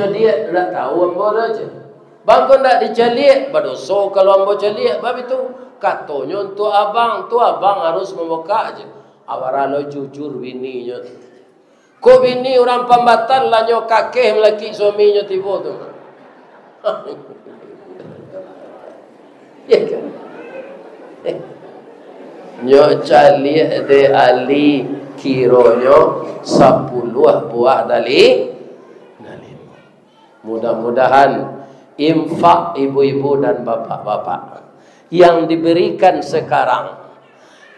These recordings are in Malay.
Dia tak tahu ambo aja. Bang kau nak diceliak, berdosa kalau ambo celiak. Bab itu katanya untuk abang, tu abang harus membuka aja. Awaralo jujur bininya. Kau bini orang pambatan lah nyo kakeh melaki suaminya tiba tu. Ya kan? Nyo celiak de ali kironyo 10 buah dali. Mudah-mudahan infak ibu-ibu dan bapak-bapak yang diberikan sekarang,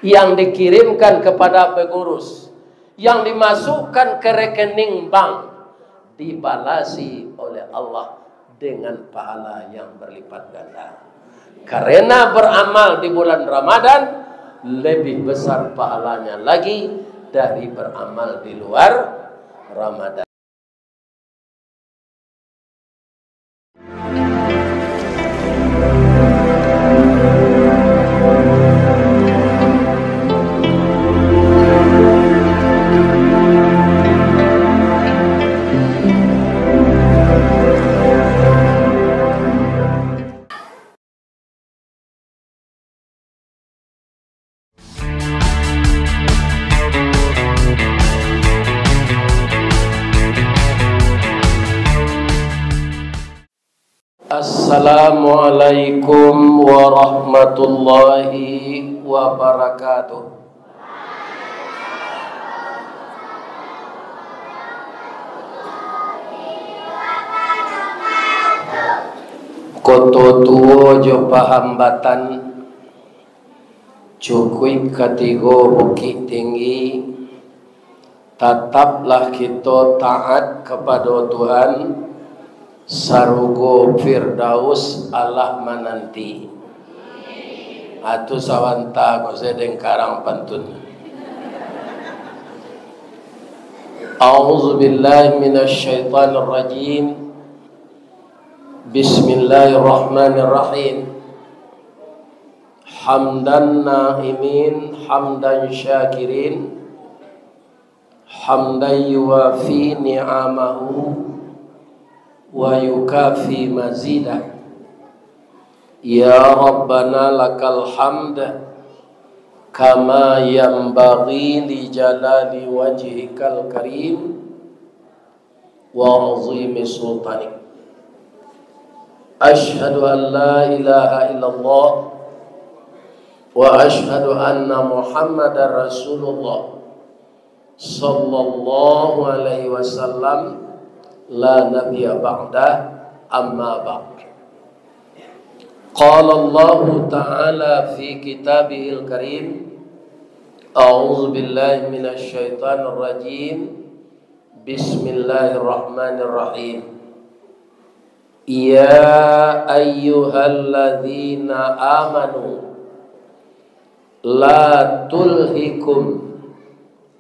yang dikirimkan kepada pengurus, yang dimasukkan ke rekening bank, dibalasi oleh Allah dengan pahala yang berlipat ganda. Karena beramal di bulan Ramadan lebih besar pahalanya lagi dari beramal di luar Ramadan. Assalamualaikum warahmatullahi wabarakatuh. Koto tuo jo pahambatan cukui katigo bukit tinggi, tetaplah kita taat kepada Tuhan. Sarugo Firdaus Allah menanti. Atu sawanta ko sedeng karang pantun. A'udzu billahi minasy syaithanir rajim. Bismillahirrahmanirrahim. Hamdan na'imin, hamdan syakirin, hamdan yuwafi ni'amahu wa yukafi mazidah. Ya Rabbana lakal hamd kama yanbaghi li jalali wajhikal karim wa azimi sultanik. Ashhadu an la ilaha illallah wa ashhadu anna Muhammadar Rasulullah sallallahu alaihi wasallam. La nabiyya ba'da, amma ba'd. Qala Allah Ta'ala fi kitabihil karim. A'udzu billahi minasy syaithanir rajim. Bismillahirrahmanirrahim. Ya ayyuhalladzina amanu la tulhikum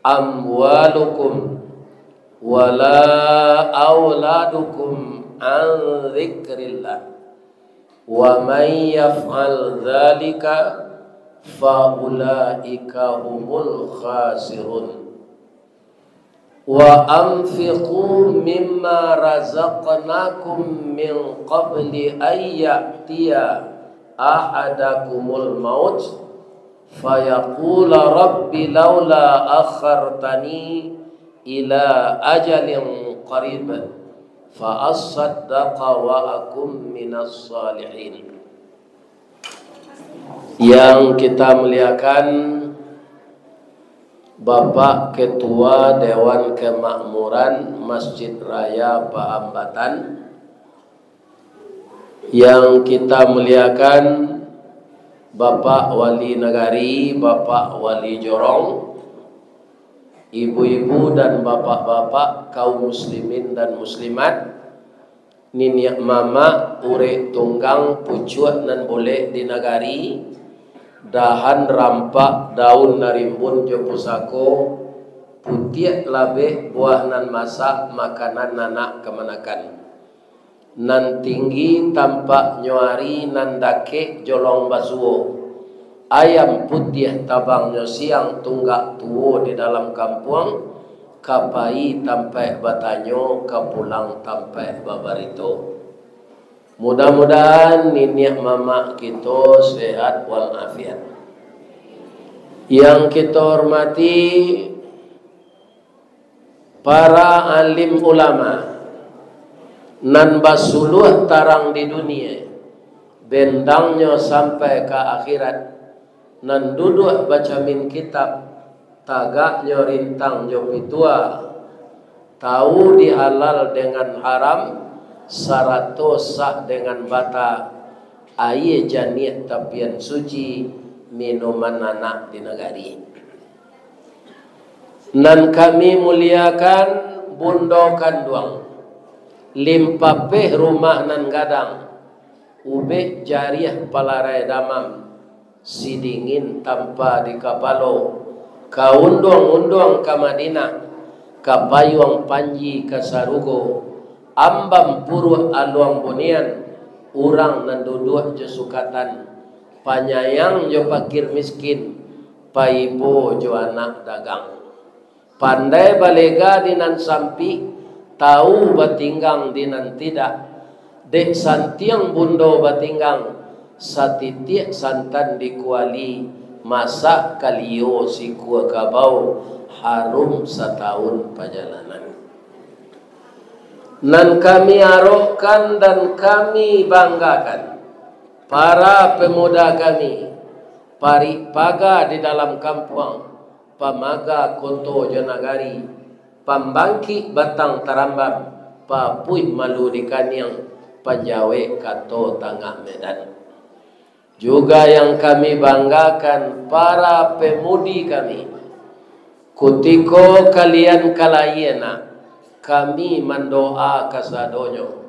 amwalukum wala auladukum an dzikrillah wa man yaf'al dzalika fa ulaika humul khasirun. Wa anfiqu mimma razaqnakum min qabli an ya'tiya ahadakumul maut fayaqula rabbi laula akhartani ila ajalin qarib fa as-saddaqa wa akum minas salihin. Yang kita muliakan Bapak Ketua Dewan Kemakmuran Masjid Raya Paambatan, yang kita muliakan Bapak Wali Nagari, Bapak Wali Jorong, ibu-ibu dan bapak-bapak, kaum muslimin dan muslimat, niniak mama, ure tunggang, pucuat nan boleh di nagari, dahan rampak, daun narimbun jo pusako, putiak labe, buah nan masak, makanan nanak kemanakan. Nan tinggi tampak nyuari, nan dake jolong basuo. Ayam putih tabangnya siang tunggak tuwo di dalam kampung, kapai tampai batanyo kapulang tampai babarito. Mudah-mudahan niniak mama kita sehat walafiat. Yang kita hormati para alim ulama nan basuluh tarang di dunia, bendangnya sampai ke akhirat, nan duduk baca min kitab, tagaknya rintang jo pitua, tahu dihalal dengan haram, sarato sah dengan bata, aye janiat tapian suci, minuman anak di negari. Nan kami muliakan bundokan duang, limpapeh rumah nan gadang, ube jariah palarai damam, sidingin tanpa di kapalo, kaundong-undong ke Madinah, kapayuang panji ke Sarugo, ambam puru aluang bunian, urang nan duduk je sukatan, panyayang jo pakir miskin, paipo jo anak dagang. Pandai balega dinan sampi, tahu batinggang dinan tidak, dek santiang bundo batinggang, satitiak santan dikuali, masa kalio si kuah kabau, harum setahun perjalanan. Nan kami arokkan dan kami banggakan para pemuda kami, paripaga di dalam kampung, pamaga konto janagari, pambangki batang tarambam, papuy malu di kanyang, panjawe kato tangah Medan. Juga yang kami banggakan para pemudi kami, kutiko kalian kalayena, kami mendoa kasadonyo,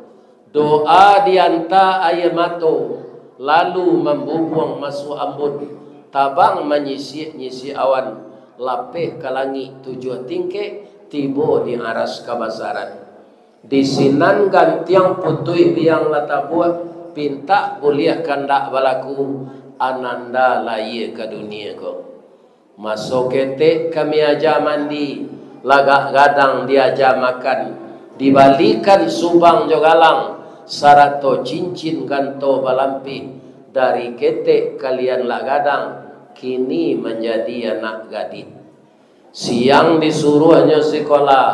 doa dianta ayamato, lalu membubuang masuk ambut, tabang menyisi awan, lapeh ke langit tujuh tingke, tibo di aras kabasaran. Di sinan gantiang putui biang latabuat, pinta buliah kandak balaku, ananda laye ke dunia ko. Masuk ketek kami aja mandi, lagak gadang diaja makan, dibalikan subang jogalang, sarato cincin ganto balampi, dari ketek kalian lah gadang, kini menjadi anak gadit. Siang disuruhnya sekolah,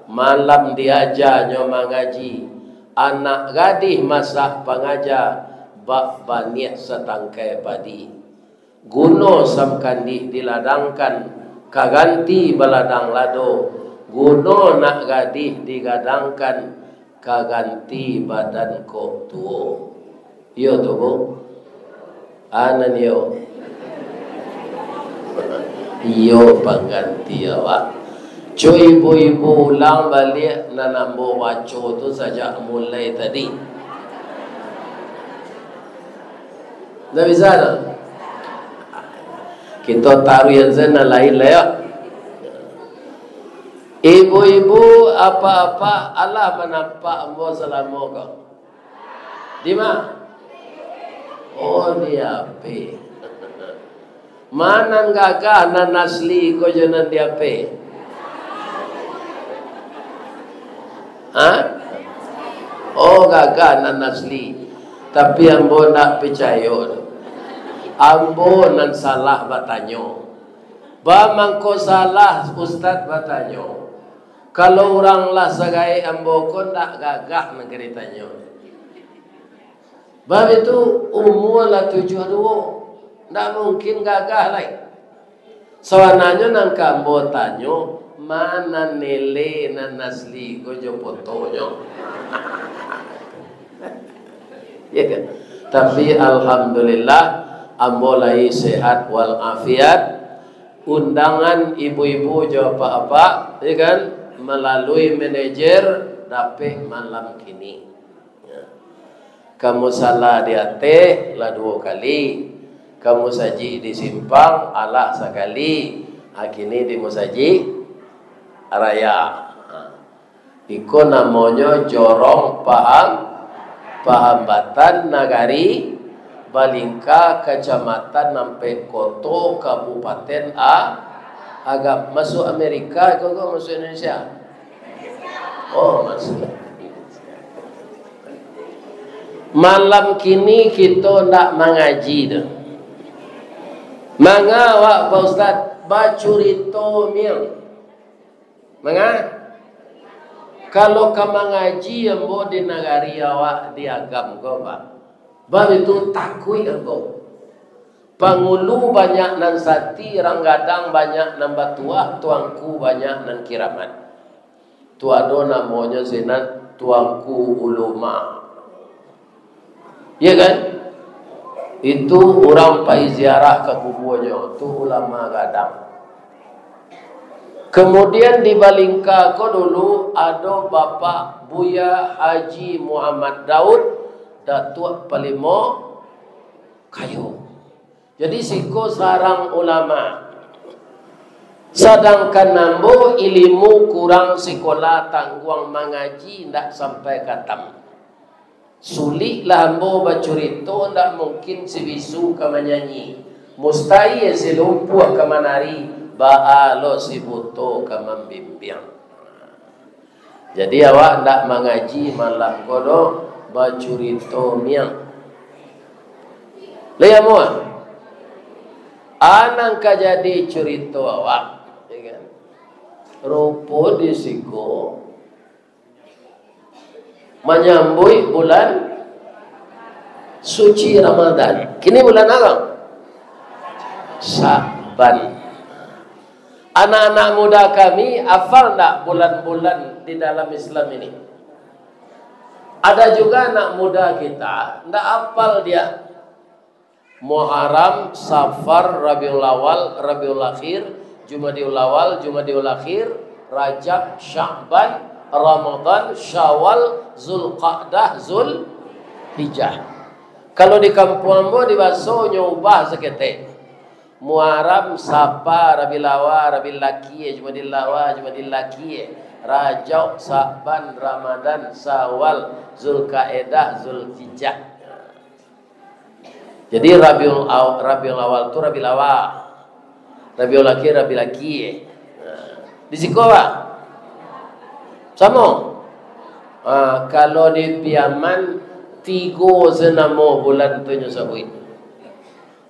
malam diajarnya mengaji, anak gadis masak pengajar, bak banyak setangkai padi. Guno samkandi diladangkan, kaganti baladang lado, guno nak gadis digadangkan, kaganti badan ko tuo. Yo tu bu, anan yo. Iyo pengganti awak. Cuy ibu-ibu ulang balik nanambo waco tu saja mulai tadi. Dah bisa tak? Kita taruh yang sana lain lah ya. Ibu-ibu apa-apa Allah menampak ambo selama kau. Di mana? Oh di api. Mana gagah nan asli ko jangan di api? Ha? Oh gagah nan asli. Tapi ambo nak percaya. Ambo nan salah batanyo. Ba mangko salah ustaz batanyo. Kalau orang lah segai ambo ko nak gagah negeri tanyo. Bab itu umur lah 72. Tak mungkin gagah lagi. Sawananya nang kambo tanyo, mana nele nan asli ko jo fotonya. Ya kan? Tapi alhamdulillah ambo lai sehat wal afiat. Undangan ibu-ibu jo apa-apa, ya kan? Melalui manajer dapat malam kini. Ya. Kamu salah di ate lah 2 kali. Kamu saji di simpang Allah sekali, akini di musaji raya. Iko namanya jorong pahambatan nagari Balingka kecamatan sampai koto kabupaten agak masuk Amerika, kau masuk Indonesia? Oh, masuk. Malam kini kita nak mengaji dah. Manga wak Pak Ustaz bacurito miang. Manga kalau ka mengaji ambo di negari awak diagam kau Pak. Bab itu takui ambo. Pangulu banyak nan sati, ranggadang banyak nan batua, tuangku banyak nan kiramat. Tu ada namanya zenat tuangku ulama. Ya kan? Itu orang pai ziarah ke kuburnya, tu ulama gadang. Kemudian di Balingka ko dulu ada Bapak Buya Haji Muhammad Daud Datuk Palimo Kayu. Jadi siko sarang ulama. Sedangkan nambo ilmu kurang sekolah tangguang mengaji ndak sampai katam. Sulit lah ambo bacurito, ndak mungkin si bisu ke menyanyi. Mustahil si lumpuh ke menari, baalo si buto ke membimbing. Jadi awak ndak mengaji malam kodo bacurito miang. Lihat mua. Anang ka jadi curito awak, ya kan? Rupo di siko menyambui bulan suci Ramadan. Kini bulan apa? Sya'ban. Anak-anak muda kami hafal tak bulan-bulan di dalam Islam ini? Ada juga anak muda kita tak hafal dia. Muharram, Safar, Rabiul Awal, Rabiul Akhir, Jumadiul Awal, Jumadiul Akhir, Rajab, Sya'ban, Ramadan, Syawal, Zulqa'dah, Zulhijjah. Kalau di kampung ambo di baso nyubah sekete. Muharram, Safar, Rabiul Awal, Rabiul Akhir, Jumadil Awal, Jumadil Akhir, Rajab, Sya'ban, Ramadan, Syawal, Zulqa'dah, Zulhijjah. Jadi Rabiul Awal itu Rabiul Awal, Rabiul Akhir, Rabiul Akhir. Di sekolah sama. Kalau di Piaman 3 senamo bulan tu nyusabui.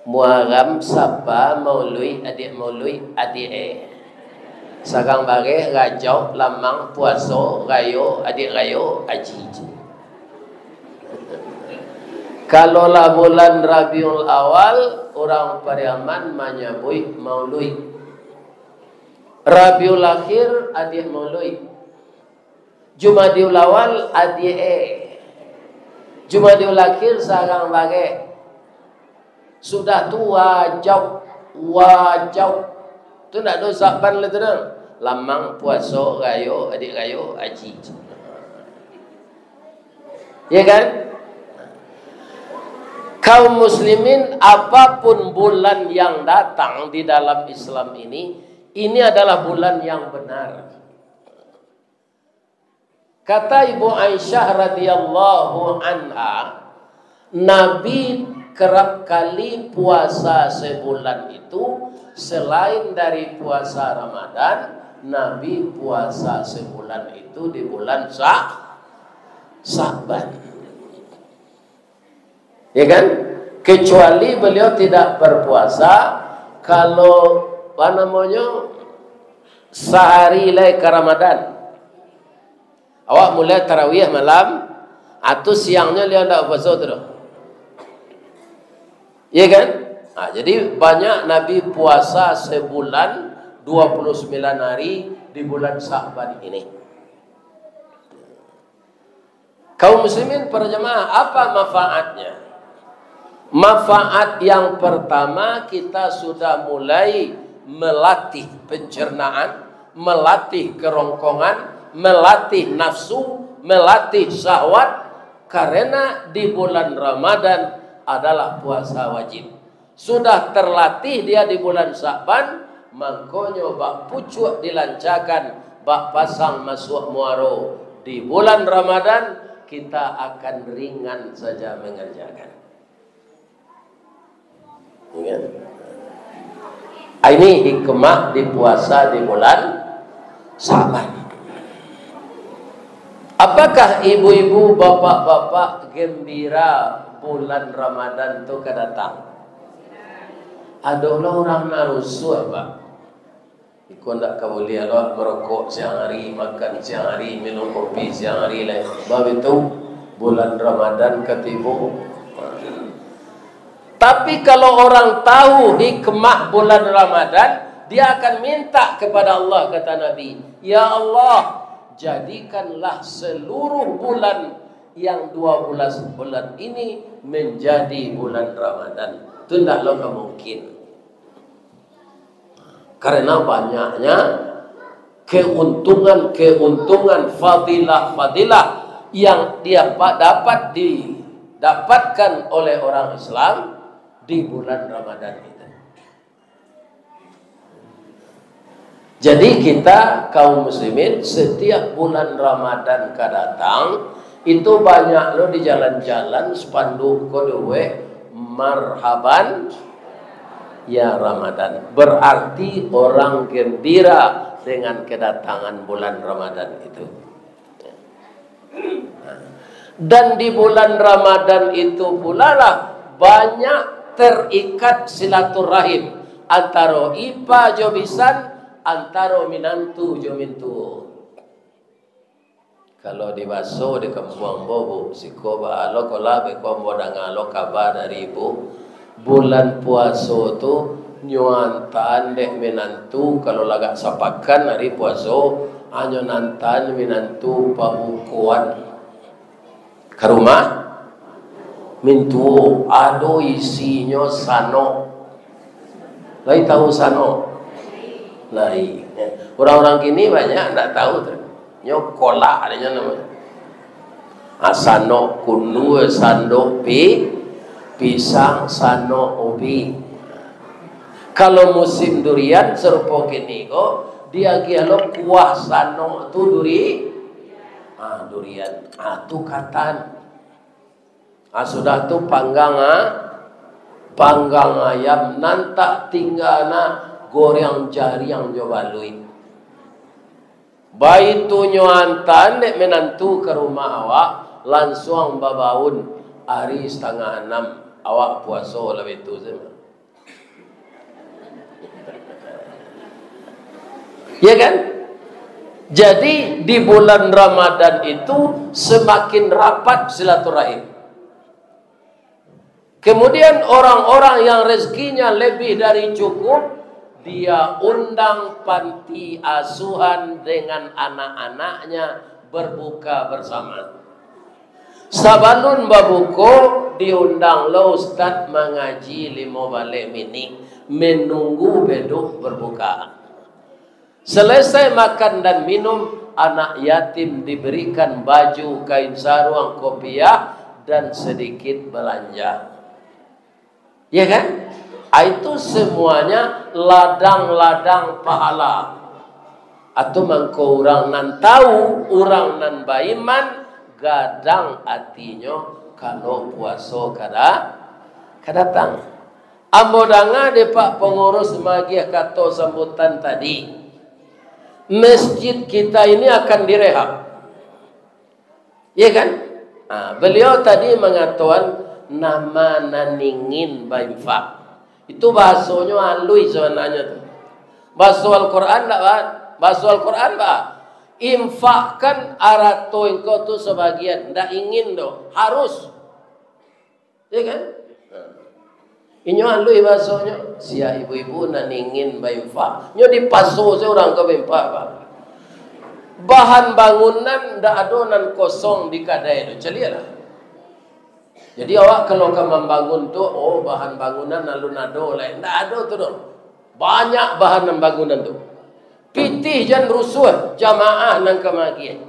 Muharram, Sapa, Maului, adik Maului, adik Sarang Bare, Rajau, Lamang, Puaso, Rayo, adik Rayo, Aji. Kalau lah bulan Rabiul Awal, orang Pariaman menyambut Maului. Rabiul Akhir, adik Maului. Jumadiul Awal, adik Jumadiul Akhir, sarang bagai. Sudah tu wajau. Tu nak do Sya'ban lah tu dah. Lamang, Puaso, Rayo, adik Rayo, Aji. Ya kan? Kaum muslimin, apapun bulan yang datang di dalam Islam ini adalah bulan yang benar. Kata Ibu Aisyah radhiyallahu anha, Nabi kerap kali puasa sebulan itu selain dari puasa Ramadan, Nabi puasa sebulan itu di bulan Sya'ban. Ya kan? Kecuali beliau tidak berpuasa kalau apa namanya sehari lagi ke Ramadan. Awak mulai tarawih malam atau siangnya dia tidak puasa terus. Ya kan? Jadi banyak Nabi puasa sebulan 29 hari di bulan Sya'ban ini. Kaum muslimin para jemaah, apa manfaatnya? Manfaat yang pertama, kita sudah mulai melatih pencernaan, melatih kerongkongan, melatih nafsu, melatih syahwat, karena di bulan Ramadan adalah puasa wajib. Sudah terlatih dia di bulan Sya'ban, makanya bak pucuk dilancakan, bak pasang masuk muaro. Di bulan Ramadan kita akan ringan saja mengerjakan. Ini hikmah di puasa di bulan Sa'ban. Apakah ibu-ibu, bapak-bapak gembira bulan Ramadan itu kedatang? Adalah orang narusu apa? Ikut tak kau lihat lah, merokok siang hari, makan siang hari, minum kopi siang hari lain. Sebab itu bulan Ramadan ketipu. Tapi kalau orang tahu hikmah bulan Ramadan, dia akan minta kepada Allah, kata Nabi, ya Allah, jadikanlah seluruh bulan yang 12 bulan ini menjadi bulan Ramadan. Itu tidaklah mungkin. Karena banyaknya keuntungan, fadilah yang dia dapat didapatkan oleh orang Islam di bulan Ramadan itu. Jadi kita kaum muslimin setiap bulan Ramadan datang itu banyak lo di jalan-jalan spanduk kodwe marhaban ya Ramadan. Berarti orang gembira dengan kedatangan bulan Ramadan itu. Dan di bulan Ramadan itu pula lah banyak terikat silaturahim antara ipa jo bisan, antara minantu jo mintu. Kalau di baso di kampung bobo sikoba alo kola be kombo dangalo kabar dari ibu, bulan puasa tu nyuantan dek minantu kalau lagak sapakan hari puasa hanya nantan minantu pabukuan ke rumah mintu ado isinya sano. Lai tahu sano? Lai. Orang-orang kini banyak tak tahu tu. Nyo kolak adanya namanya. Asano kunu sando pisang sano ubi. Kalau musim durian serupa kini ko dia gialo kuah sano tu durian. Tu katan. Sudah tu panggang ayam nantak tinggal goreng jari yang jobalui. Bayi tu nyuantan dek menantu ke rumah awak langsung babaun hari 5:30 awak puasa lebih tu semua. Ya kan? Jadi di bulan Ramadan itu semakin rapat silaturahim. Kemudian orang-orang yang rezekinya lebih dari cukup, dia undang panti asuhan dengan anak-anaknya berbuka bersama. Sabanun babuko diundang lo ustaz mengaji 5 balik mini menunggu beduk berbuka. Selesai makan dan minum, anak yatim diberikan baju, kain sarung, kopiah dan sedikit belanja. Ya kan? Itu semuanya ladang-ladang pahala. Atau mangko orang nan tahu, orang nan baiman, gadang hatinya kalau puasa kadatang. Ambodanga de Pak Pengurus magiah kato sambutan tadi. Masjid kita ini akan direhab. Ya kan? Beliau tadi mengatakan nama naningin bainfak. Itu bahasanya alui sebenarnya tu. Bahasa Al-Quran tak bah? Bahasa Al-Quran bah? Infakkan arato engkau tu sebagian. Tak ingin doh, harus. Ya kan? Inyo alui bahasanya. Sia ibu-ibu naningin bainfak. Nyo dipaso seorang ke bainfak bah. Bahan bangunan tak ada nan kosong di kadai tu. Celialah. Jadi awak kalau kamu membangun tu, bahan bangunan lalu nado lain. Tak ada tu dong. Banyak bahan bangunan tu. Pitih jan rusuh jamaah nang kemagian.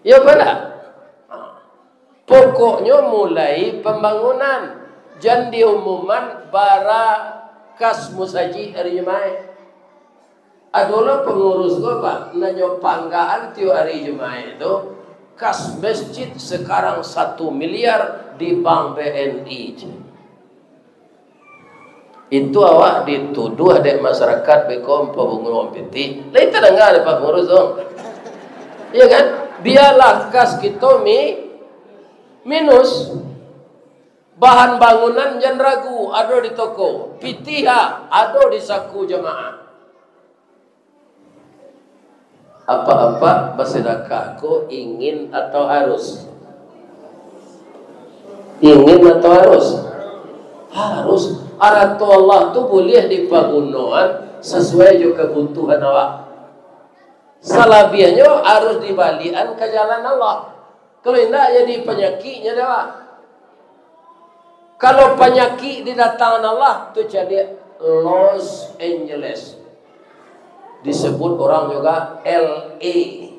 Ya benar. Pokoknya mulai pembangunan jan diumuman bara kas musaji hari Jumaat. Adalah pengurus ko Pak, nanyo panggaan tiu hari Jumaat itu. Kas masjid sekarang 1 miliar di bank BNI. Itu awak dituduh adek masyarakat bekom pabungun piti. Lain tak dengar ada Pak Pengurus dong. Iya kan? Biarlah kas kita minus. Bahan bangunan jangan ragu, ada di toko. Pitiha ada di saku jemaah. Apa-apa bersedekahku ingin atau harus? Ingin atau harus? Harus. Aratu Allah tu boleh dipagunoan sesuai juga kebutuhan awak. Salabiannya harus dibalikan ke jalan Allah. Kalau tidak jadi penyakitnya dewa. Kalau penyakit didatangkan Allah tu jadi Los Angeles. Disebut orang juga LA.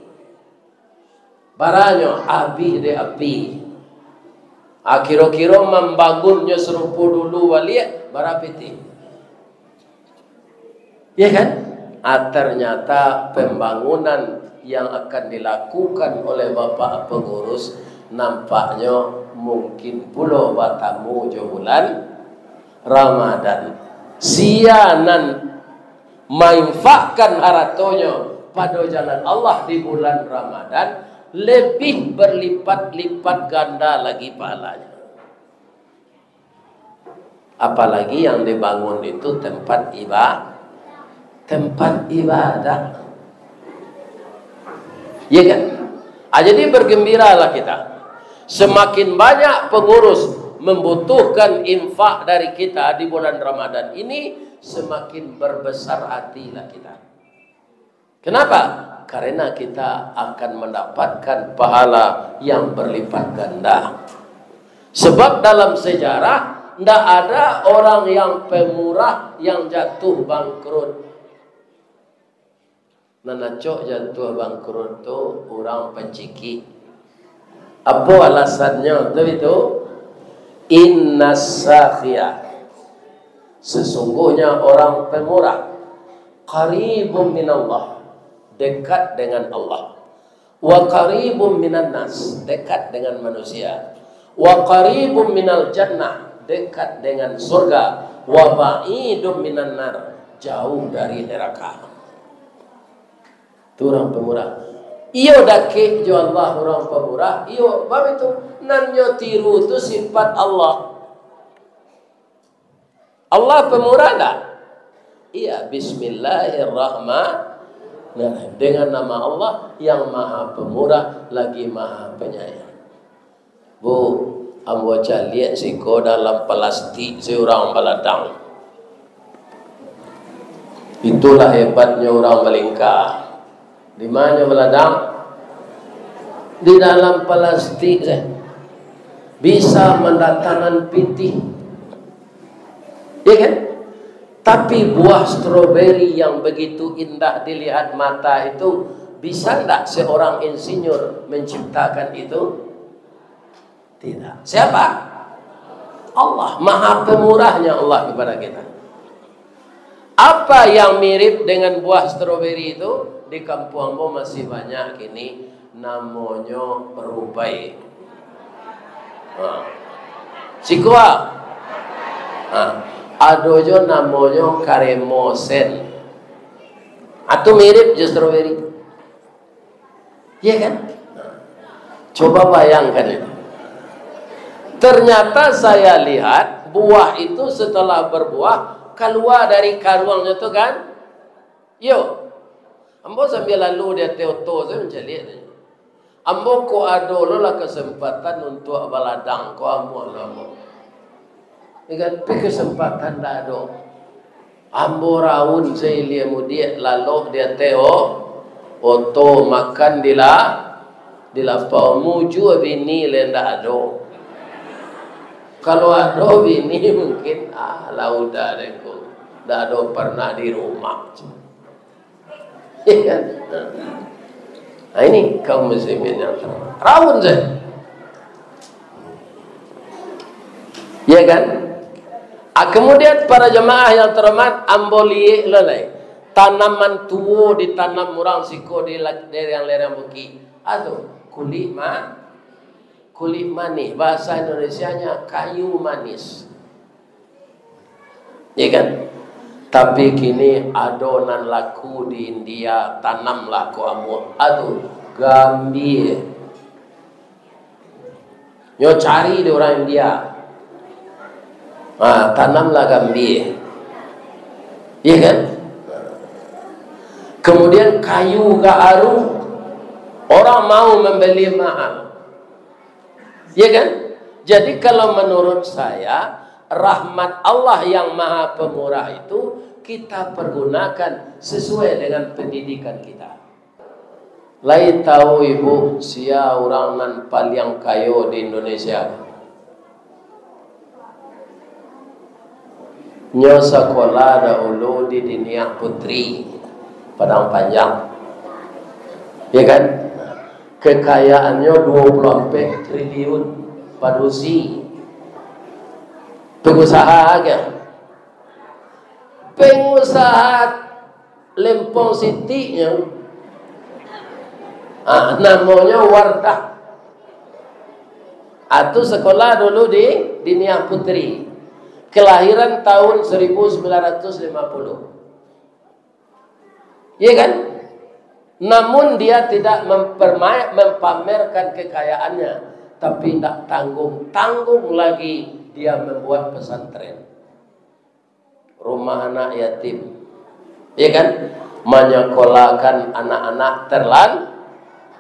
Baranya api de api. Kira-kira membangunnya serupa dulu balik berapiti. Ya kan? Ternyata pembangunan yang akan dilakukan oleh Bapak Pengurus nampaknya mungkin pula bertamu je bulan Ramadan. Sianan menginfakkan hartonya pada jalan Allah di bulan Ramadan lebih berlipat-lipat ganda lagi pahalanya. Apalagi yang dibangun itu tempat ibadah. Ya kan? Jadi bergembiralah kita. Semakin banyak pengurus membutuhkan infak dari kita di bulan Ramadan ini, semakin berbesar hatilah kita. Kenapa? Karena kita akan mendapatkan pahala yang berlipat ganda. Sebab dalam sejarah tidak ada orang yang pemurah yang jatuh bangkrut. Nanacok jatuh bangkrut tu orang penciki. Apa alasannya? Itu innas sakhiyah. Sesungguhnya orang pemurah qaribun minallah, dekat dengan Allah. Wa qaribun minan nas, dekat dengan manusia. Wa qaribun minal jannah, dekat dengan surga. Wa ba'idun minan nar, jauh dari neraka. Itu orang pemurah. Iyo dake jo Allah orang pemurah. Iyo bab itu nanyo tiru itu sifat Allah. Allah pemurah tak? Iya, bismillahirrahmanirrahim. Dengan nama Allah yang maha pemurah lagi maha penyayang. Bu, ambo lihat siko dalam plastik seorang baladang. Itulah hebatnya orang melingkar. Di mana baladang? Di dalam plastik bisa mendatangkan pitih. Ya kan? Tapi buah stroberi yang begitu indah dilihat mata itu, bisa tidak seorang insinyur menciptakan itu? Tidak. Siapa? Allah. Maha pemurahnya Allah kepada kita. Apa yang mirip dengan buah stroberi itu? Di kampung Ambo masih banyak kini, namanya rubai. Sikwa. Adojo namanya karemosen. Atau mirip je stroberi. Iya kan? Coba bayangkan itu. Ternyata saya lihat buah itu setelah berbuah keluar dari karuangnya tu kan. Yo. Ambo sambil lalu dia teoto saya mencari. Ambo ko ado lah kesempatan untuk baladang ko ambo ambo. Ikan kesempatan dah ada. Ambo raun saya lihat mudia lalu dia teo oto makan di lapau muju bini lenda ada. Kalau ada bini mungkin lauda dengko. Dah ada pernah di rumah. Ikan. Nah ini kaum muslimin yang raun saya. Ya kan? Kemudian para jemaah yang terhormat, amboli lelai. Tanaman tua ditanam orang siko di yang lereng buki. Aduh, kulit manis. Bahasa Indonesianya kayu manis. Ya kan? Tapi kini adonan laku di India, tanam laku amu. Aduh, gambir. Nyo cari di orang India. Tanamlah gambir. Ya kan? Kemudian kayu gaharu, orang mau membeli mahal. Ya kan? Jadi kalau menurut saya, rahmat Allah yang maha pemurah itu kita pergunakan sesuai dengan pendidikan kita. Lai tahu ibu, sia orang nan paling kaya di Indonesia. Nyo sekolah dahulu di Dinia Putri Padang Panjang. Ya kan? Kekayaannya 24 triliun padusi. Pengusaha kan? Pengusaha Lempong City nya. Namanya Wardah. Itu sekolah dulu di Dinia Putri. Kelahiran tahun 1950. Iya kan? Namun dia tidak mempamerkan kekayaannya, tapi tidak tanggung lagi dia membuat pesantren, rumah anak yatim. Iya kan? Menyekolahkan anak-anak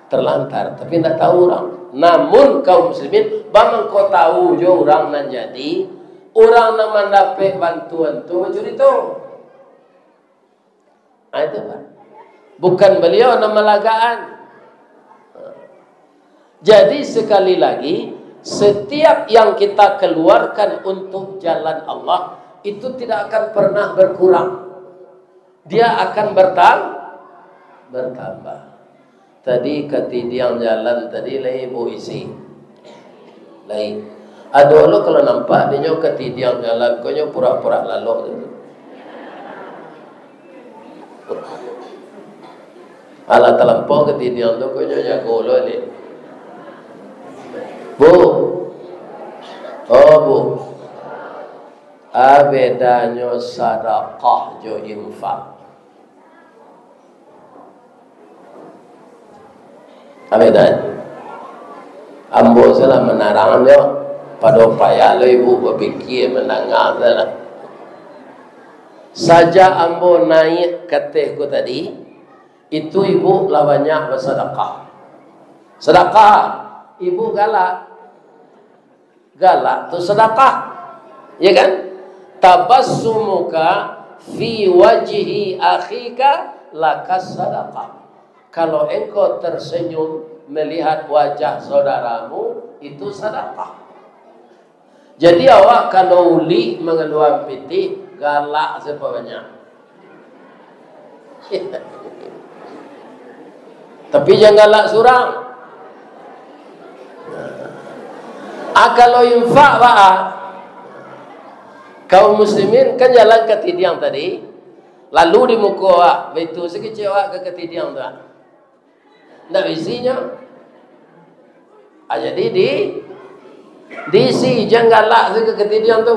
terlantar, tapi tidak tahu orang. Namun kaum muslimin, bang kau tahu jo orang nan jadi orang yang mendapat bantuan tu mencuri tu. Itu Pak. Bukan beliau nama lagaan. Jadi sekali lagi, setiap yang kita keluarkan untuk jalan Allah itu tidak akan pernah berkurang. Dia akan bertambah. Tadi ketidiang jalan tadi lai ibu isi. Lai. Aduh lo kalau nampak dia ketidiang jalan, kau pura-pura lalu. Alat terlampau ketidiang tu kau jago lo ni. Bu. Oh bu. Bedanya sedekah jo infak. Bedanya. Ambo salah menarang dia. Pada upaya lo ibu berfikir menangah salah. Saja ambo naik ketehku tadi, itu ibu lah banyak bersedekah. Sedekah, ibu galak tu sedekah, ya kan? Tabassumuka fi wajhi akhika lakas sedekah. Kalau engkau tersenyum melihat wajah saudaramu, itu sedekah. Jadi awak kalau uli mengeluarkan piti galak sebanyak. Tapi jangan galak surang. Kalau infak pak, kaum muslimin kan jalan ke tidiang tadi, lalu di muka awak, betul sekecil awak ke tidiang tu. Nak isinya. Jadi diisi jangan galak ke ketidian tu,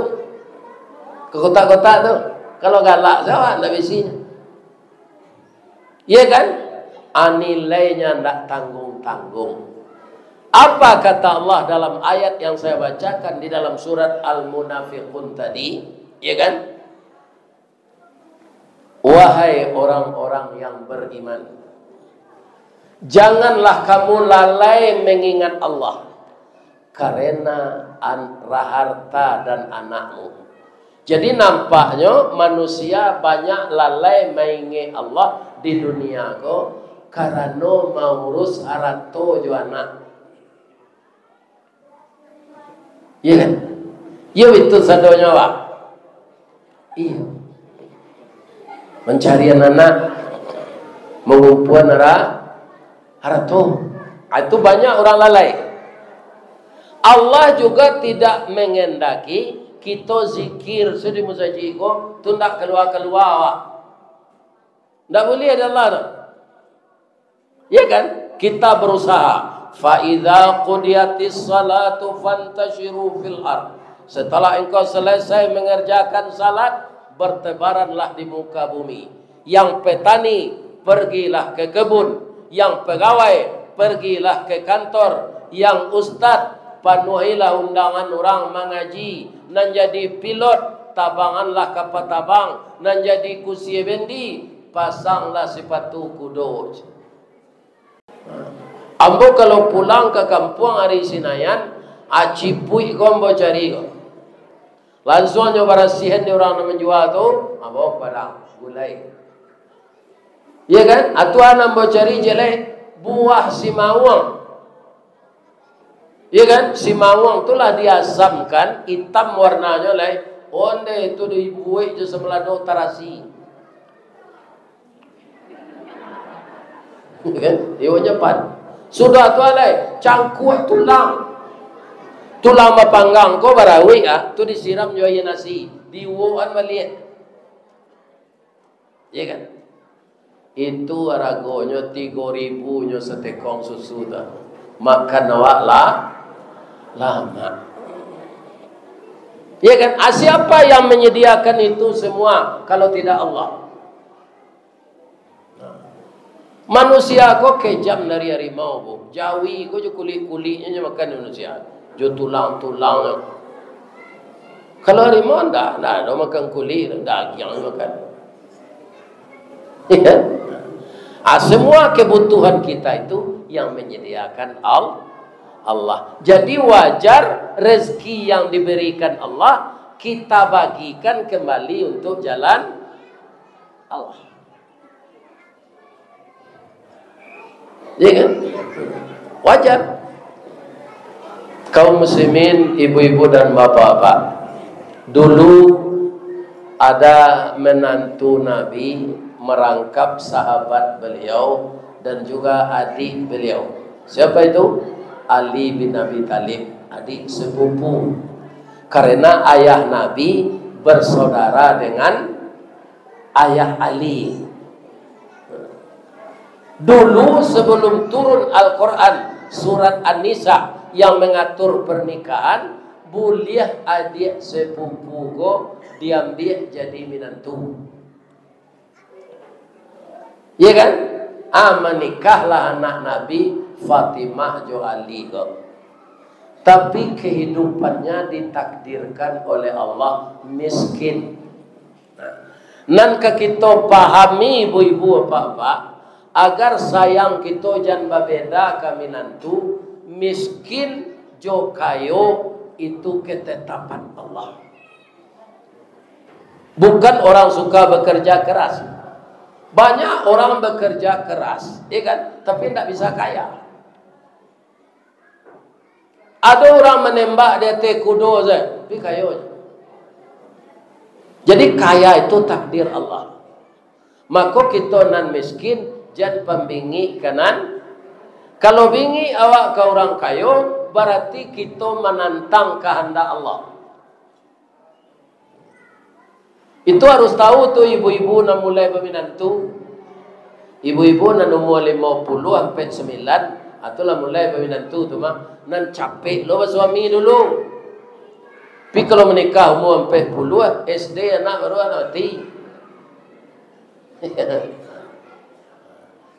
ke kotak-kotak tu. Kalau galak siapa nak isinya? Iya kan? Nilainya tidak tanggung-tanggung. Apa kata Allah dalam ayat yang saya bacakan di dalam surat Al-Munafiqun tadi? Iya kan? Wahai orang-orang yang beriman, janganlah kamu lalai mengingat Allah karena harta dan anakmu. Jadi nampaknya manusia banyak lalai mengingat Allah di dunia ko karena mau urus harta jo anak. Iya kan? Iya itu sadonya Pak. Iya. Mencari anak, mengumpulkan harta. Itu banyak orang lalai. Allah juga tidak mengendaki kita zikir sedih musajiko tu nak keluar-keluar awak. Tak boleh ada Allah tu. Ya kan? Kita berusaha. Fa idza qudiyatis salatu fantashiru fil ard. Setelah engkau selesai mengerjakan salat, bertebaranlah di muka bumi. Yang petani, pergilah ke kebun. Yang pegawai, pergilah ke kantor. Yang ustad, panuhilah undangan orang mengaji. Nan jadi pilot, tabanganlah kapal tabang. Nan jadi kusie bendi, pasanglah sepatu kudo. Ambo kalau pulang ke kampung hari Sinayan, acipui kombo cari ko. Langsung aja barasihan ni orang yang menjual tu, ambo padang gulai. Ya kan? Atuan ambo cari jelek buah simawang. Ya kan? Simawang itulah diasamkan, hitam warnanya lah. Onde itu dibuat je semelado tarasi. Ya kan? Dia cepat. Sudah tu alai, cangkuk tulang. Tulang mapanggang ko barawi tu disiram jo air nasi, diuan balik. Ya kan? Itu aragonya 3.000 nyo setekong susu dah. Makan awak lama. Ya kan? Siapa yang menyediakan itu semua kalau tidak Allah? Manusia kok kejam dari harimau bu. Jawi kok jo kulit-kulitnya makan manusia. Jo tulang-tulang. Kalau harimau enggak ada makan kulit, daging makan. Ya. Semua kebutuhan kita itu yang menyediakan Allah. Jadi wajar rezeki yang diberikan Allah kita bagikan kembali untuk jalan Allah. Ya kan? Wajar. Kaum muslimin, ibu-ibu dan bapak-bapak, dulu ada menantu Nabi merangkap sahabat beliau dan juga adik beliau. Siapa itu? Ali bin Abi Thalib, adik sepupu. Karena ayah Nabi bersaudara dengan ayah Ali. Dulu sebelum turun Al-Quran surat An-Nisa yang mengatur pernikahan, boleh adik sepupu go diambil jadi menantu. Ya kan? Menikahlah anak Nabi Fatimah jo Ali go. Tapi kehidupannya ditakdirkan oleh Allah miskin. Nan kita pahami ibu-ibu bapak, agar sayang kita jangan berbeda kami nantu miskin jo kayo itu ketetapan Allah. Bukan orang suka bekerja keras. Banyak orang bekerja keras, ya kan? Tapi tidak bisa kaya. Ada orang menembak dia kudo saja, tapi kaya. Jadi kaya itu takdir Allah. Maka kita nan miskin jangan pembingi kanan. Kalau bingi awak ke orang kayo, berarti kita menantang kehendak Allah. Itu harus tahu tuh ibu-ibu nak mulai berminantu. Ibu-ibu nan umur 50 sampai 9, atulah mulai berminantu tu mah nan capek lo suami dulu. Tapi kalau menikah umur sampai 10, SD anak baru anak mati.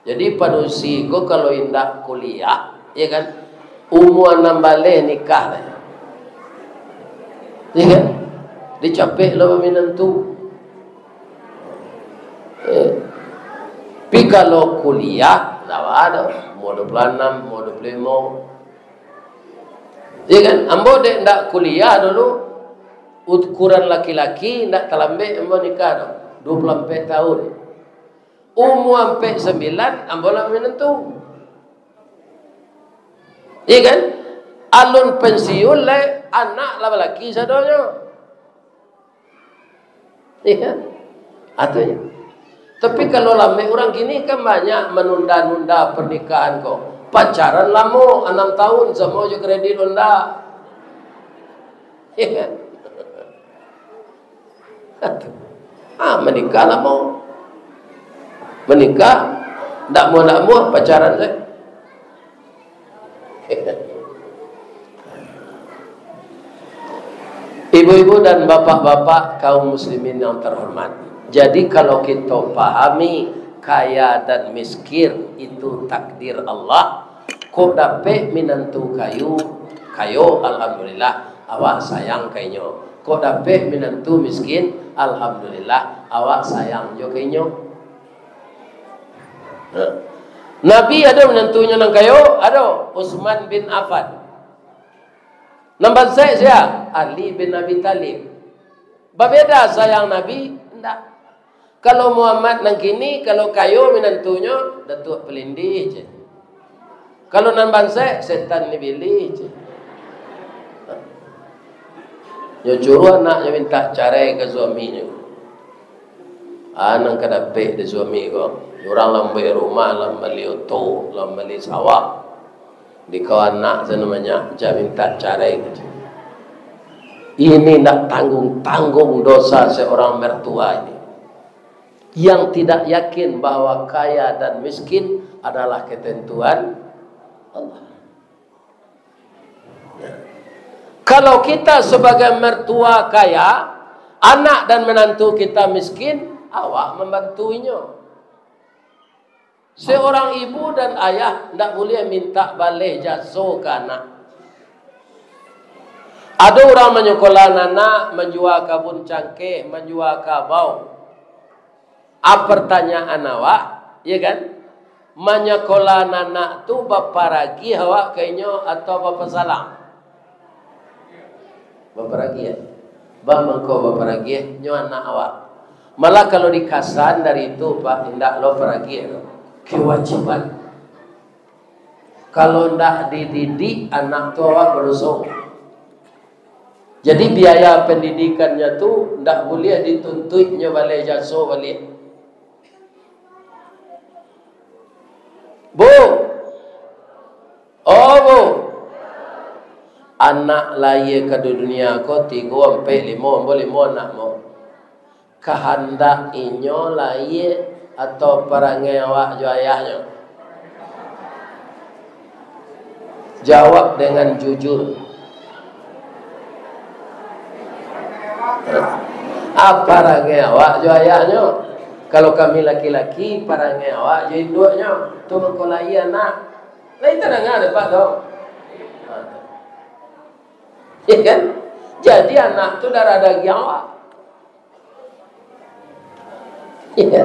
Jadi panusi ko kalau indak kuliah, ya kan? Umur 6 balik nikah lah. Ya kan? Dicapek lah menantu. Tapi kalau kuliah, tak ada. Umur 26, umur 25. Ya kan? Ambo dek ndak kuliah dulu, ukuran laki-laki ndak terlambat ambo nikah dah. 24 tahun. Umur sampai 9 ambo lah menentu. Ya kan? Alun pensiun le anak lah laki sadonya. Ya kan? Atunya. Tapi kalau lama orang gini kan banyak menunda-nunda pernikahan kok. Pacaran lama 6 tahun semua je kredit nunda. Ya kan? Menikah lama. Menikah tak mau pacaran saya. Ibu-ibu dan bapak-bapak kaum muslimin yang terhormat. Jadi kalau kita pahami kaya dan miskin itu takdir Allah, kok dapat minantu kayo alhamdulillah awak sayang kainyo. Kok dapat minantu miskin alhamdulillah awak sayang jo kainyo. Nabi ada menantunya nang kayo, ada Utsman bin Affan. Nombor saya Ali bin Abi Talib. Berbeda sayang Nabi? Tidak. Kalau Muhammad nang kini, kalau kayo menantunya, Datuk Pelindi je. Kalau nombor saya, setan ni pilih je. Yo curu anak yang minta cerai ke suaminya. Nang kadapik de suami ko. Orang lambai rumah, lambai oto, lambai sawah. Di kawan anak namanya dia minta cerai. Ini nak tanggung dosa seorang mertua ini yang tidak yakin bahwa kaya dan miskin adalah ketentuan Allah. Kalau kita sebagai mertua kaya, anak dan menantu kita miskin, awak membantuinya. Seorang ibu dan ayah tidak boleh minta balik jasa ke anak. Ada orang menyekolah anak, menjual kabun cangkeh, menjual kabau. Pertanyaan awak, ya kan? Menyekolah anak tu bapa ragi awak kayaknya atau bapa salam? Bapa ragi ya? Bapa ragi, nyo anak awak. Malah kalau dikasan dari itu Pak, tidak lo peragi ya. Kewajiban. Kalau ndak dididik anak tua berdosa. Jadi biaya pendidikannya tu ndak boleh dituntutnya balik jasa balik. Bu. Oh bu. Anak lahir ke dunia ko 3 sampai 5 boleh 5 anak mo. Kehendak inyo lahir atau perangai awak jo ayahnya? Jawab dengan jujur. Perangai awak jo ayahnya? Kalau kami laki-laki, perangai awak jo induknya. Tu mengkolai anak. Lain tak dengar dapat dong. Ya kan? Jadi anak tu darah daging awak. Ya.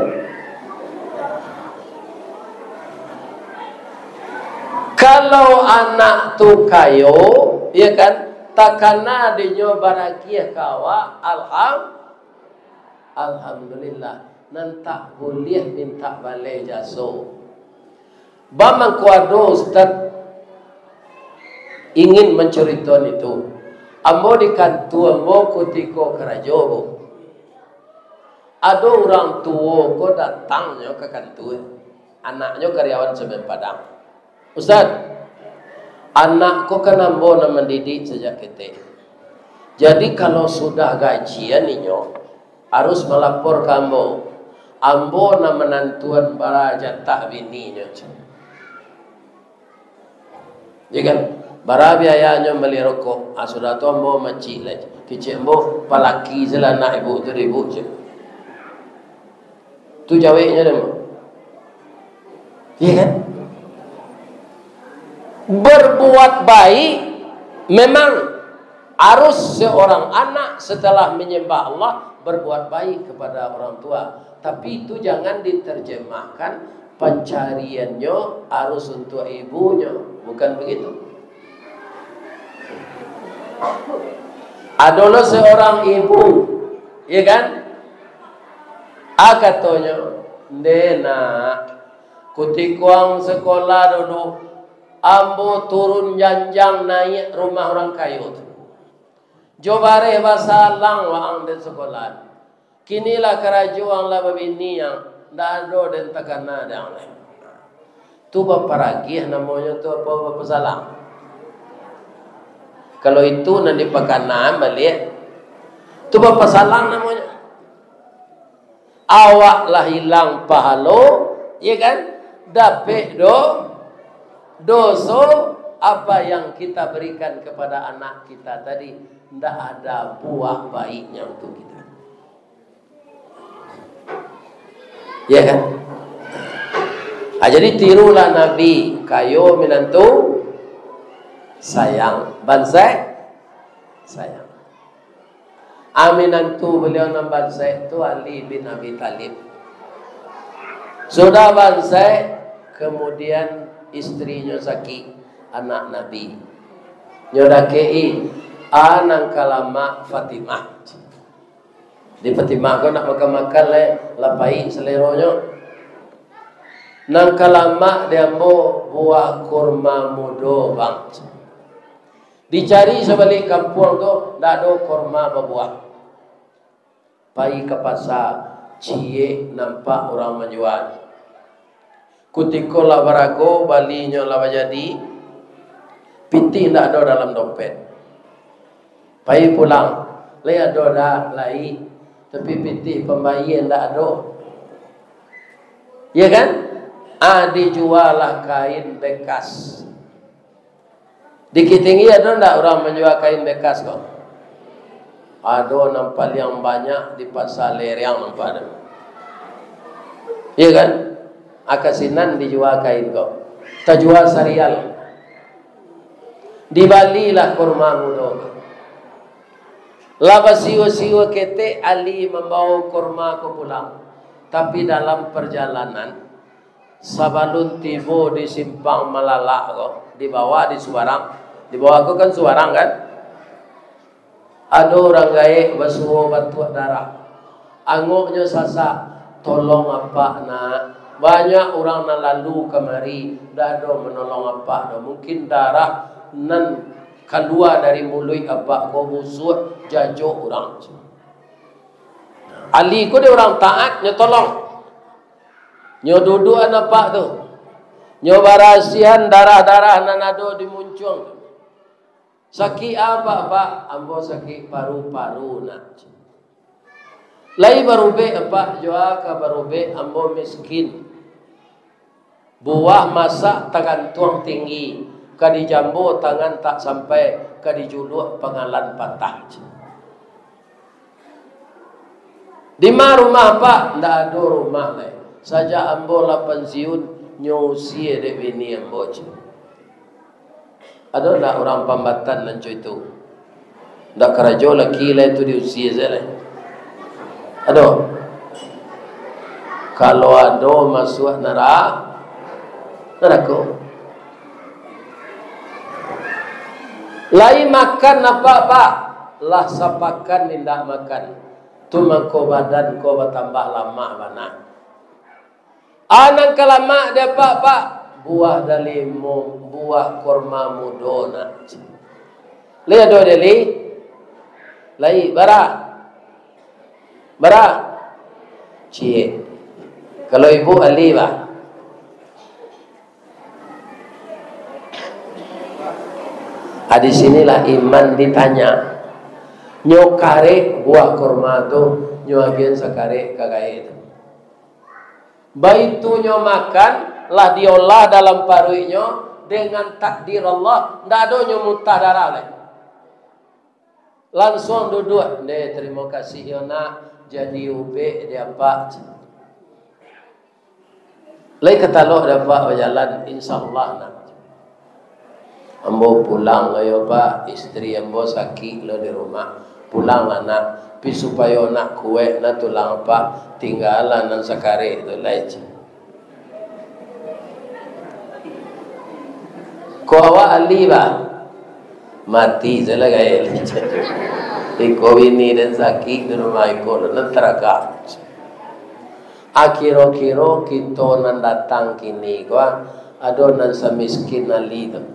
Kalau anak tu kayo, ya kan, takana dinyo barakia kawa, alhamdulillah, nantak boleh minta balai jaso. Bamang kuado Ustaz ingin menceritakan itu. Ambo di kantu ambo kutiko kerajo. Ada orang tua ko datangnya ke kantu, anaknya karyawan semen Padang. Ustaz, anakku kan ambo nak mendidik sejak kecil. Jadi kalau sudah gajian inyo harus melapor ke ambo. Ambo nak menantuan bara jatah bininya. Ya kan? Bara biayanya beli rokok. Sudah tu ambo macik lagi. Kecik ambo palaki jelah nak ibu tu ibu je. Tu jawabnya demo. Ya kan? Berbuat baik memang harus seorang anak setelah menyembah Allah berbuat baik kepada orang tua. Tapi itu jangan diterjemahkan pencariannya harus untuk ibunya. Bukan begitu. Adalah seorang ibu, ya kan? Katanya, Nena, kutikuang sekolah dulu, ambo turun janjang naik rumah orang kayu. Jobare basalang waang di sekolah. Kinilah kerajuang lah babini yang dado dan takana dang. Tu bapa ragih namanya tu apa bapa salang. Kalau itu nanti pakanan balik, tu bapa salang namanya. Awaklah hilang pahalo, ya kan? Dapat dosa apa yang kita berikan kepada anak kita tadi tidak ada buah baiknya untuk kita. Ya kan? Jadi tirulah Nabi, kayo minantu sayang, bansai sayang. Aminantu beliau nama bansai itu Ali bin Abi Thalib. Sudah bansai, kemudian istrinya Zaki, anak Nabi. Nyodakei anang kalama Fatimah. Di Fatimah kau nak makan-makan le, lapai seleronya. Nang kalama dia mau buah kurma mudo bang. Dicari sebalik kampung tu, tak ada kurma berbuah. Pai ke pasar, cie nampak orang menjual. Kutiko labarago balinya laba jadi, piti tak ada dalam dompet. Pai pulang, le ada dah lai, tapi piti pembagian tak ada. Ya kan? Dijual lah kain bekas. Dikit tinggi ada tak orang menjual kain bekas kok? Ada nampak yang banyak di pasar Leriang nampak ada. Ya kan? Akasinan dijual kain kok. Terjual serial. Di Bali lah kurma muda. Laba siwa-siwa kete Ali membawa kurma ke pulang. Tapi dalam perjalanan sabalun tibo di simpang Malala kok, dibawa di Subarang. Dibawa aku kan Subarang kan? Ada orang gaek basuh batu darah. Angoknya sasa, tolong apa nak? Banyak orang nak lalu kemari, dah ada menolong apa? Mungkin darah nan keluar dari mulut apa kau busuk jajuk orang. Ali ko dia orang taat, nya tolong. Nyo duduk apa tu? Nyo barasian darah-darah nan ada di muncung. Sakit apa pak? Ambo sakit paru-paru nak. Lai barube apa? Joa ka barube ambo miskin. Buah masak tangan tuang tinggi. Kadi jambu tangan tak sampai. Kadi juluk pengalan patah. Di mana rumah pak? Tak ada rumah lain. Saja ambo la pensiun nyusi dek bini ambo. Ada tak orang pambatan nanco itu? Tak kerajo laki lah itu diusia saja. Ada. Kalau ada masuk neraka. Lai makan apa pak? Lah sapakan tidak makan. Tu mangko badan ko bertambah lama mana? Anak kelama dia pak buah dalimu, buah kurma mudona. Lihat do deli, lai bara, cie. Kalau ibu ali bah. Di sinilah iman ditanya. Nyokare buah kurma tu, nyoagian sakare kagaya itu. Baitunya makan lah diolah dalam paruinya dengan takdir Allah. Tidak ada nyumutah darah leh. Langsung duduk. Terima kasih ya nak. Jadi ube dia pak. Lai ketalok dapat berjalan insyaAllah nak. Ambo pulang ayo pak. Istri ambo sakit lo di rumah. Pulang anak. Supaya nak kue nak tulang apa tinggalan nan sakare itu leci. Ko awak ali ba mati jala gaya leci. Iko ini dan sakit di rumah iko nan teraka. Akhir-akhir kita nan datang kini ko ada nan semiskin ali tu.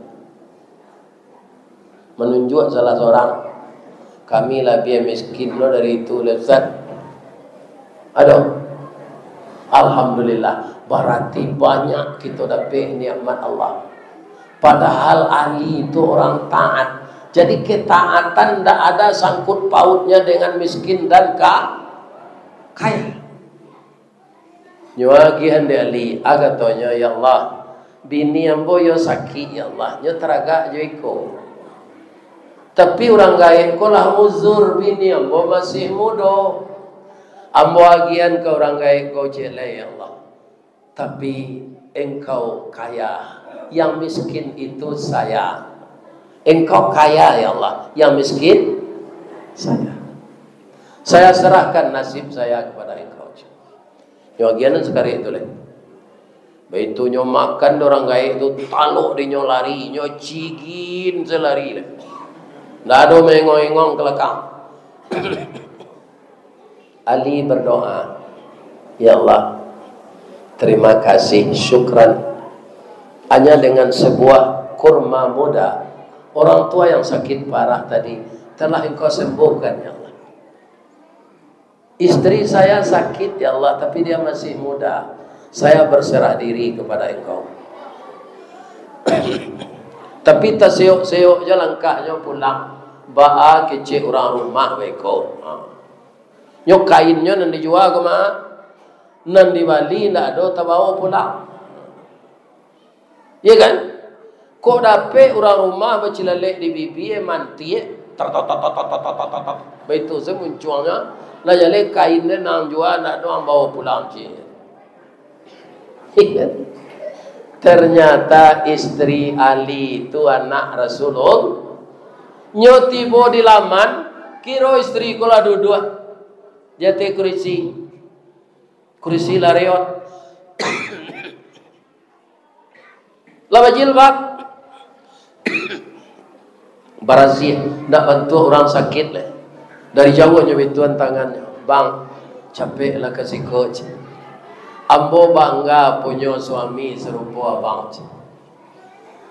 Menunjuk salah seorang. Kami lebih miskin lo dari itu Ustaz. Aduh. Alhamdulillah. Berarti banyak kita dapat nikmat Allah. Padahal Ali itu orang taat. Jadi ketaatan tidak ada sangkut pautnya dengan miskin dan kaya. Nyuagi hande Ali. Agatonya ya Allah. bini ambo yo sakit ya Allah, nyo teragak jo iko. Tapi orang gaib ko lah uzur bini ambo masih muda. Ambo agian ke orang gaib ko jelek ya Allah. Tapi engkau kaya, yang miskin itu saya. Engkau kaya ya Allah, yang miskin saya. Saya serahkan nasib saya kepada engkau. Nyo agian sekali itu leh. Begitu nyo makan orang gaib itu taluk di nyo lari, nyo cigin selari leh. Nggak ada mengong-engong kelakang. Ali berdoa, ya Allah, terima kasih, syukran. Hanya dengan sebuah kurma muda, orang tua yang sakit parah tadi telah engkau sembuhkan ya Allah. Istri saya sakit ya Allah, tapi dia masih muda. Saya berserah diri kepada engkau. Tapi tak seok-seok je langkahnya pulang. Ba'a kecik orang rumah beko. Nyo kainnya nan dijual ke mak. Nan di Bali ndak ada tak bawa pulang. Ya kan? Kok dapat orang rumah bercilalek di bibi manti begitu semunculnya lah jale kainnya nang jual ndak ada orang bawa pulang je. Ternyata istri Ali itu anak Rasulullah. Nyo tiba di laman, kira istri kula duduk jati kursi lariot. Lama jilbab barazih, nak bantu orang sakit leh. Dari jauh nyebetuan tangannya, bang, capek lah kasih coach. Ambo bangga punya suami serupa abang.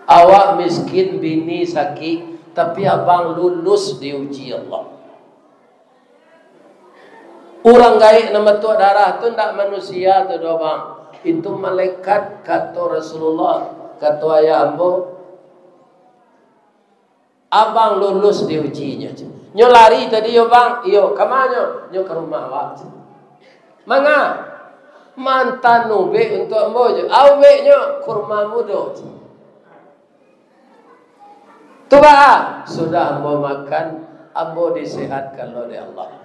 Awak miskin bini sakit, tapi abang lulus diuji Allah. Orang gaib nama tua darah tu tidak manusia tu doa bang. Itu malaikat kata Rasulullah, kata ayah ambo. Abang lulus diujinya. Nyo lari tadi yo bang, iyo kamanyo, nyo ke rumah awak. Manga mantan ube untuk ambo je. Awe nyo kurma mudo. Tuba sudah ambo makan, ambo disehatkan oleh Allah.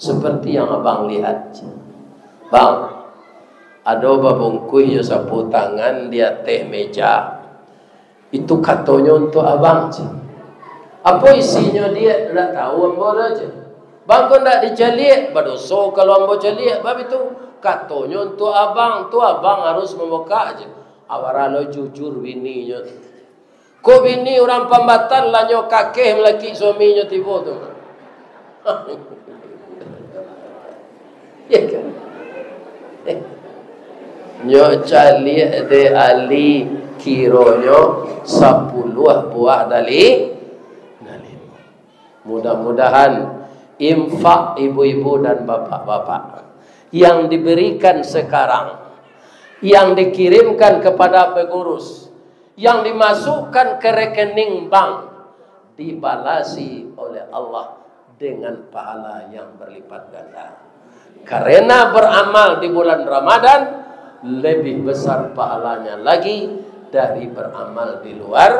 Seperti yang abang lihat. Bang, ada babungkuy yo sapu tangan dia teh meja. Itu katanya untuk abang. Apa isinya dia tidak tahu ambo aja. Bang kau tidak diceliak, berdosa kalau ambo celiak. Bab itu katanya untuk abang, tu abang harus membuka aja. Awaralo jujur bininya. Kau bini orang pambatan lah nyo kakeh melaki suaminya tiba tu. Ya kan? Nyo celiak de Ali kironyo 10 buah dali. Mudah-mudahan infak ibu-ibu dan bapak-bapak yang diberikan sekarang, yang dikirimkan kepada pengurus, yang dimasukkan ke rekening bank, dibalasi oleh Allah dengan pahala yang berlipat ganda. Karena beramal di bulan Ramadan lebih besar pahalanya lagi dari beramal di luar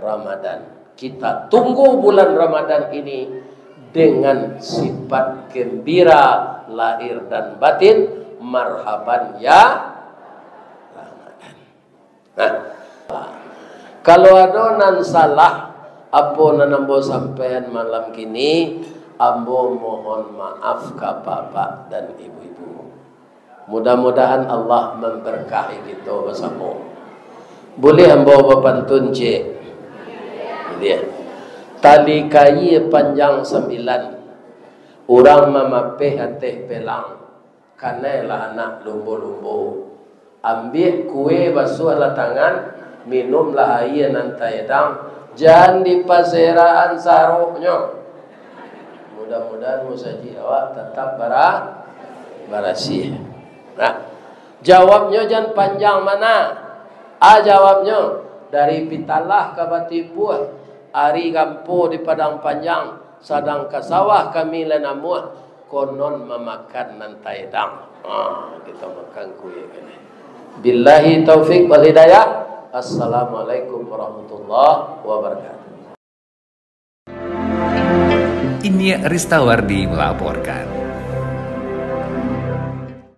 Ramadan. Kita tunggu bulan Ramadan ini dengan sifat gembira lahir dan batin. Marhaban ya Ramadan. Nah, kalau ada nan salah apa nan ambo sampean malam kini, ambo mohon maaf ke bapak dan ibu-ibu. Mudah-mudahan Allah memberkahi kita bersama. Boleh ambo bapantun cik. Dia tali kayu panjang 9, orang memapih ateh pelang, kanelah anak lumbu-lumbu. Ambil kue basuh lah tangan, minumlah air nanti edang, jangan di paseraan saruknya. Mudah-mudahan musaji awak tetap barasih. Nah, jawabnya jangan panjang mana? Jawabnya dari pitalah ke batipuh. Ari gampo di padang panjang, sadang ke sawah kami lenamuah, konon memakan nantai dang. Kita makan kuih ini. Billahi taufik wal hidayah. Assalamualaikum warahmatullahi wabarakatuh. Ini Ristawardi melaporkan.